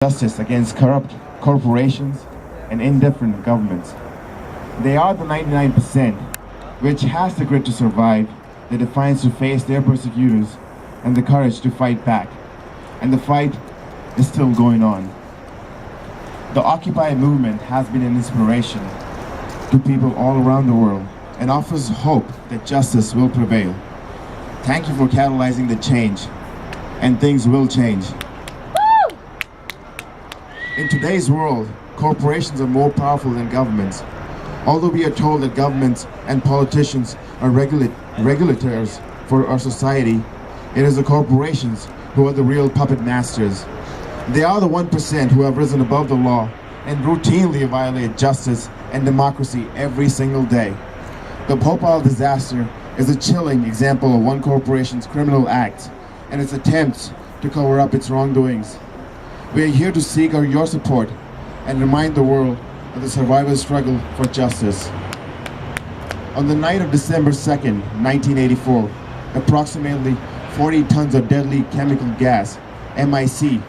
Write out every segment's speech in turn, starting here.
justice against corrupt corporations and indifferent governments. They are the 99% which has the grit to survive, the defiance to face their persecutors, and the courage to fight back. And the fight is still going on. The Occupy movement has been an inspiration to people all around the world and offers hope that justice will prevail. Thank you for catalyzing the change, and things will change. In today's world, corporations are more powerful than governments. Although we are told that governments and politicians are regulators for our society, it is the corporations who are the real puppet masters. They are the 1% who have risen above the law and routinely violate justice and democracy every single day. The Bhopal disaster is a chilling example of one corporation's criminal acts and its attempts to cover up its wrongdoings. We are here to seek your support and remind the world of the survivors' struggle for justice. On the night of December 2nd, 1984, approximately 40 tons of deadly chemical gas, MIC,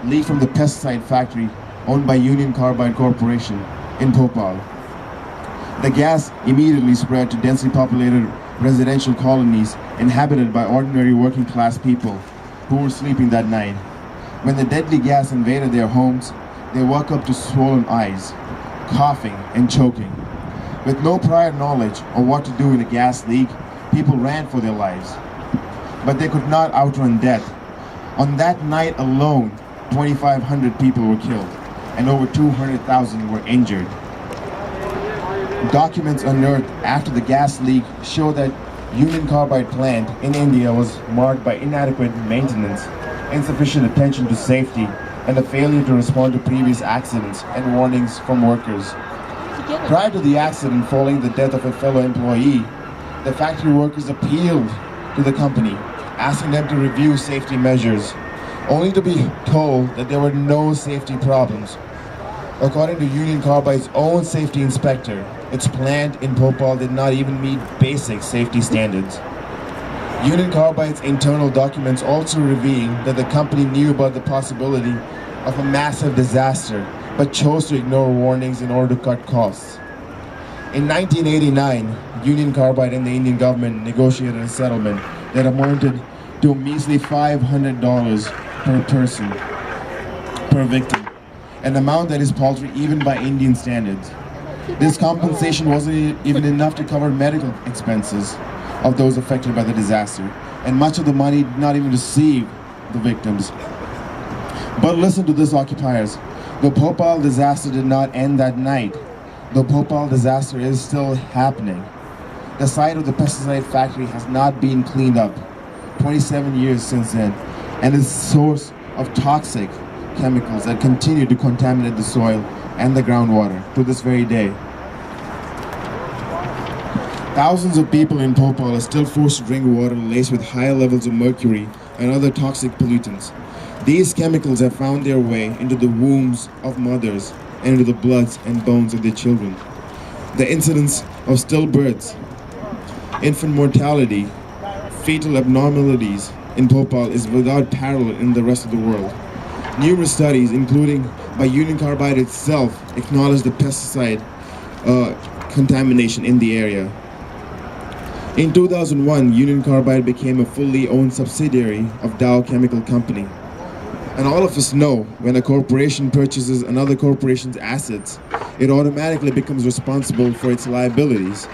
leaked from the pesticide factory owned by Union Carbide Corporation in Bhopal. The gas immediately spread to densely populated residential colonies inhabited by ordinary working class people who were sleeping that night. When the deadly gas invaded their homes, they woke up to swollen eyes, coughing and choking. With no prior knowledge of what to do in a gas leak, people ran for their lives. But they could not outrun death. On that night alone, 2,500 people were killed and over 200,000 were injured. Documents unearthed after the gas leak show that Union Carbide plant in India was marked by inadequate maintenance, insufficient attention to safety, and a failure to respond to previous accidents and warnings from workers. Prior to the accident following the death of a fellow employee, the factory workers appealed to the company, asking them to review safety measures, only to be told that there were no safety problems. According to Union Carbide's own safety inspector, its plant in Bhopal did not even meet basic safety standards. Union Carbide's internal documents also reveal that the company knew about the possibility of a massive disaster, but chose to ignore warnings in order to cut costs. In 1989, Union Carbide and the Indian government negotiated a settlement that amounted to a measly $500 per person, per victim, an amount that is paltry even by Indian standards. This compensation wasn't even enough to cover medical expenses of those affected by the disaster, and much of the money did not even receive the victims. But listen to this, occupiers. The Bhopal disaster did not end that night. The Bhopal disaster is still happening. The site of the pesticide factory has not been cleaned up 27 years since then, and is a source of toxic chemicals that continue to contaminate the soil and the groundwater to this very day. Thousands of people in Bhopal are still forced to drink water laced with higher levels of mercury and other toxic pollutants. These chemicals have found their way into the wombs of mothers and into the bloods and bones of their children. The incidence of stillbirths, infant mortality, fetal abnormalities in Bhopal is without parallel in the rest of the world. Numerous studies, including by Union Carbide itself, acknowledge the pesticide contamination in the area. In 2001, Union Carbide became a fully owned subsidiary of Dow Chemical Company. And all of us know when a corporation purchases another corporation's assets, it automatically becomes responsible for its liabilities.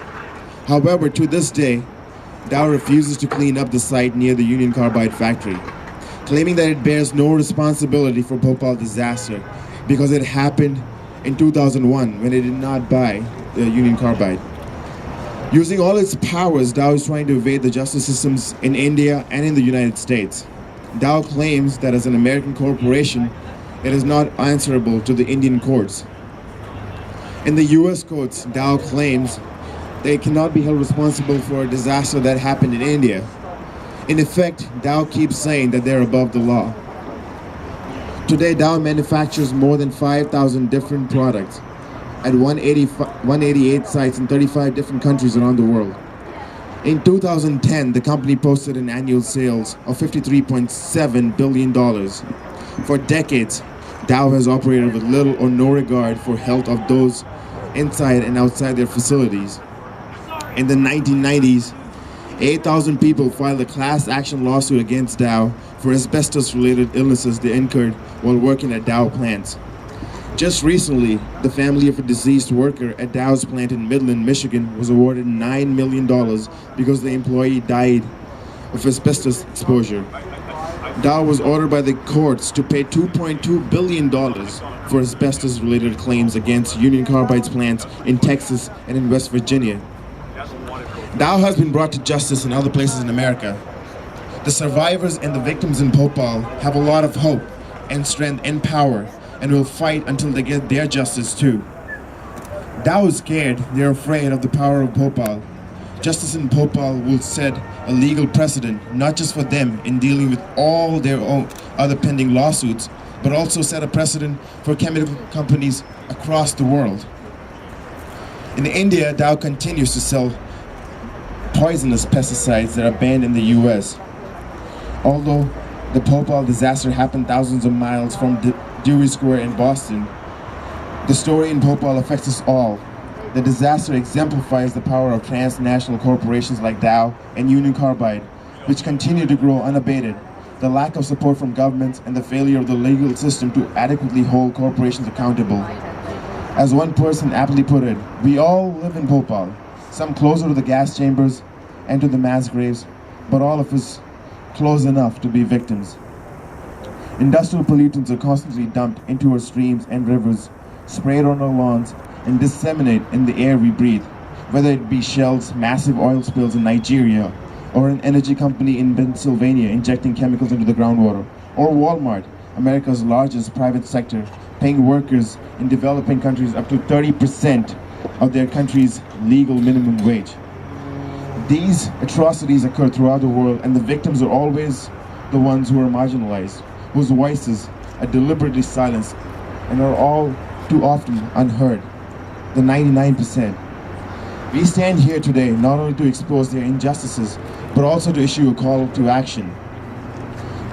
However, to this day, Dow refuses to clean up the site near the Union Carbide factory, claiming that it bears no responsibility for Bhopal disaster because it happened in 2001 when it did not buy the Union Carbide. Using all its powers, Dow is trying to evade the justice systems in India and in the United States. Dow claims that as an American corporation, it is not answerable to the Indian courts. In the US courts, Dow claims they cannot be held responsible for a disaster that happened in India. In effect, Dow keeps saying that they're above the law. Today, Dow manufactures more than 5,000 different products at 188 sites in 35 different countries around the world. In 2010, the company posted an annual sales of $53.7 billion. For decades, Dow has operated with little or no regard for health of those inside and outside their facilities. In the 1990s, 8,000 people filed a class action lawsuit against Dow for asbestos-related illnesses they incurred while working at Dow plants. Just recently, the family of a deceased worker at Dow's plant in Midland, Michigan was awarded $9 million because the employee died of asbestos exposure. Dow was ordered by the courts to pay $2.2 billion for asbestos-related claims against Union Carbide's plants in Texas and in West Virginia. Dow has been brought to justice in other places in America. The survivors and the victims in Bhopal have a lot of hope and strength and power and will fight until they get their justice too. Dow is scared, they're afraid of the power of Bhopal. Justice in Bhopal will set a legal precedent, not just for them in dealing with all their own other pending lawsuits, but also set a precedent for chemical companies across the world. In India, Dow continues to sell poisonous pesticides that are banned in the US. Although the Bhopal disaster happened thousands of miles from Dewey Square in Boston, the story in Bhopal affects us all. The disaster exemplifies the power of transnational corporations like Dow and Union Carbide, which continue to grow unabated, the lack of support from governments, and the failure of the legal system to adequately hold corporations accountable. As one person aptly put it, we all live in Bhopal, some closer to the gas chambers and to the mass graves, but all of us close enough to be victims. Industrial pollutants are constantly dumped into our streams and rivers, sprayed on our lawns, and disseminate in the air we breathe, whether it be Shell's massive oil spills in Nigeria, or an energy company in Pennsylvania injecting chemicals into the groundwater, or Walmart, America's largest private sector, paying workers in developing countries up to 30% of their country's legal minimum wage. These atrocities occur throughout the world, and the victims are always the ones who are marginalized, whose voices are deliberately silenced and are all too often unheard. The 99%. We stand here today not only to expose their injustices, but also to issue a call to action.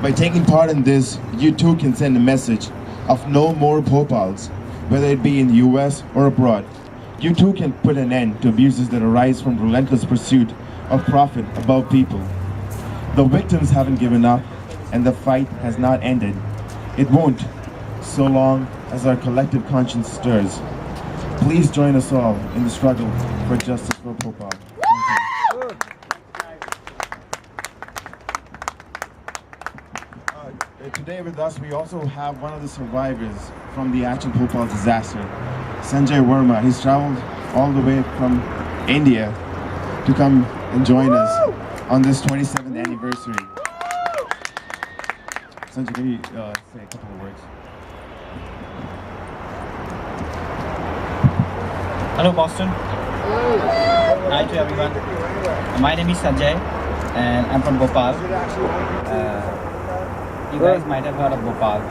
By taking part in this, you too can send a message of no more Bhopals, whether it be in the US or abroad. You too can put an end to abuses that arise from relentless pursuit of profit above people. The victims haven't given up, and the fight has not ended. It won't, so long as our collective conscience stirs. Please join us all in the struggle for justice for Bhopal. Today with us, we also have one of the survivors from the actual Bhopal disaster, Sanjay Verma. He's traveled all the way from India to come and join us on this 27th anniversary. Sanjay, can you say a couple of words? Hello Boston. Hi to everyone. My name is Sanjay and I'm from Bhopal. You guys might have heard of Bhopal.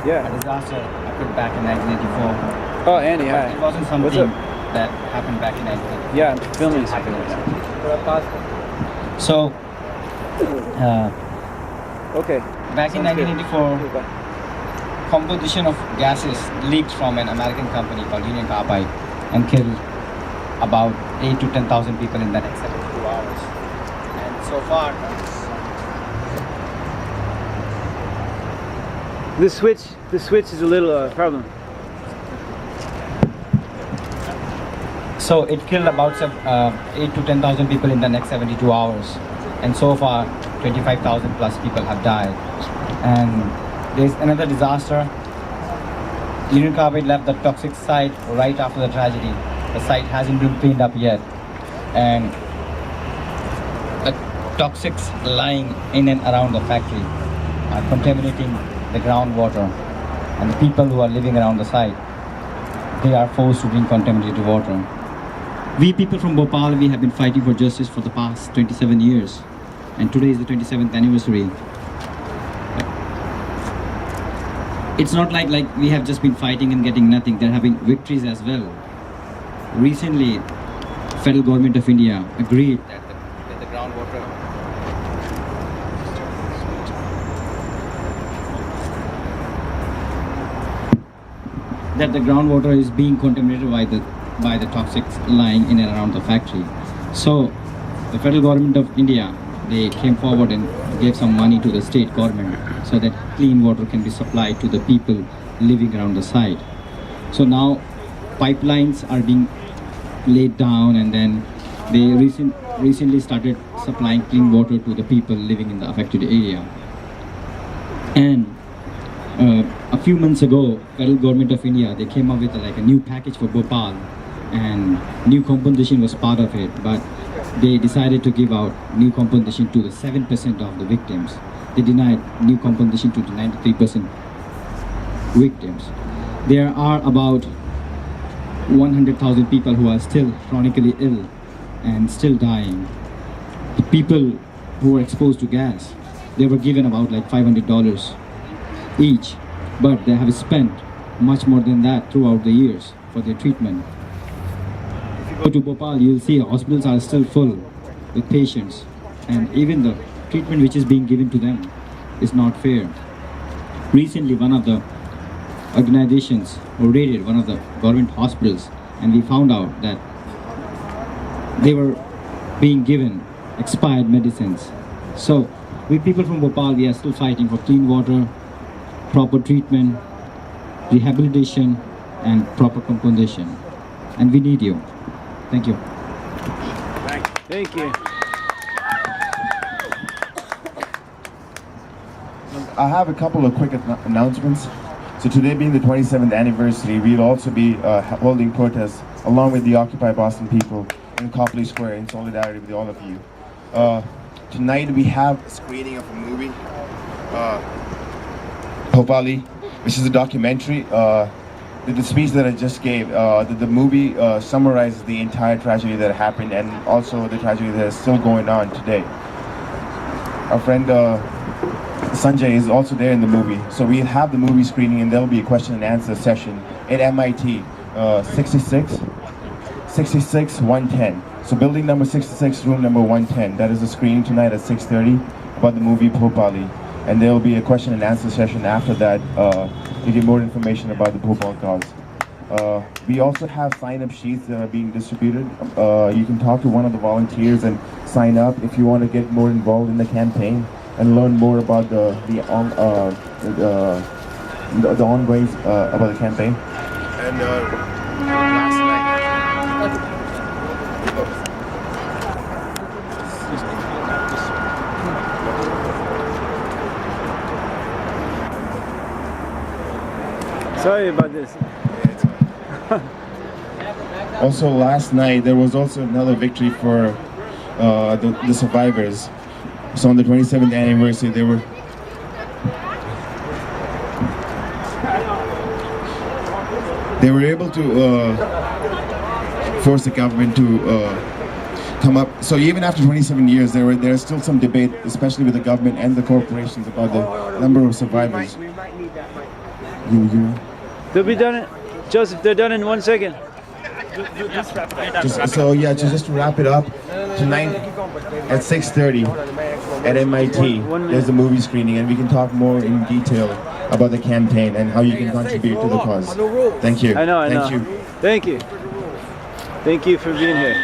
Yeah. A disaster occurred back in 1984. Oh, Andy, hi. It wasn't something that happened back in 1984. Yeah, I'm filming something. So, Okay. back in Sounds good. 1984, composition of gases leaked from an American company called Union Carbide and killed about 8 to 10,000 people in the next 72 hours. And so far, The switch is a little problem. so it killed about 8 to 10,000 people in the next 72 hours. And so far, 25,000 plus people have died. And there's another disaster. Union Carbide left the toxic site right after the tragedy. The site hasn't been cleaned up yet. And the toxics lying in and around the factory are contaminating the groundwater, and the people who are living around the site, they are forced to drink contaminated water. We people from Bhopal, we have been fighting for justice for the past 27 years, and today is the 27th anniversary. It's not like we have just been fighting and getting nothing. There have been victories as well. Recently, federal government of India agreed that the groundwater that the groundwater is being contaminated by the toxics lying in and around the factory. So the federal government of India, they came forward and gave some money to the state government so that clean water can be supplied to the people living around the site. So now pipelines are being laid down, and then they recently started supplying clean water to the people living in the affected area. And a few months ago, federal government of India, they came up with like a new package for Bhopal, and new compensation was part of it, but they decided to give out new compensation to the 7% of the victims. They denied new compensation to the 93% victims. There are about 100,000 people who are still chronically ill and still dying. The people who were exposed to gas, they were given about like $500 each, but they have spent much more than that throughout the years for their treatment. If you go to Bhopal, you'll see hospitals are still full with patients, and even the treatment which is being given to them is not fair. Recently, one of the organizations raided one of the government hospitals, and we found out that they were being given expired medicines. So we people from Bhopal, we are still fighting for clean water, proper treatment, rehabilitation, and proper compensation. And we need you. Thank you. Thank you. I have a couple of quick announcements. So today being the 27th anniversary, we'll also be holding protests along with the Occupy Boston people in Copley Square in solidarity with all of you. Tonight we have a screening of a movie, Bhopali, which is a documentary. The speech that I just gave, the movie summarizes the entire tragedy that happened and also the tragedy that is still going on today. Our friend Sanjay is also there in the movie. So we have the movie screening, and there will be a question and answer session at MIT 66 110. So building number 66, room number 110. That is the screening tonight at 6:30 about the movie Bhopali. And there will be a question and answer session after that to get more information about the Bhopal cause. We also have sign-up sheets that are being distributed. You can talk to one of the volunteers and sign up if you want to get more involved in the campaign and learn more about the ongoings about the campaign. And last night. Sorry about this. Also, last night there was also another victory for the survivors. So on the 27th anniversary, they were able to force the government to come up. So even after 27 years, there's still some debate, especially with the government and the corporations, about the number of survivors. We might need that mic. They'll be done. Joseph, they're done in 1 second. Just to wrap it up, tonight at 6:30 at MIT, there's a movie screening, and we can talk more in detail about the campaign and how you can contribute to the cause. Thank you. I know. Thank you. Thank you. Thank you for being here.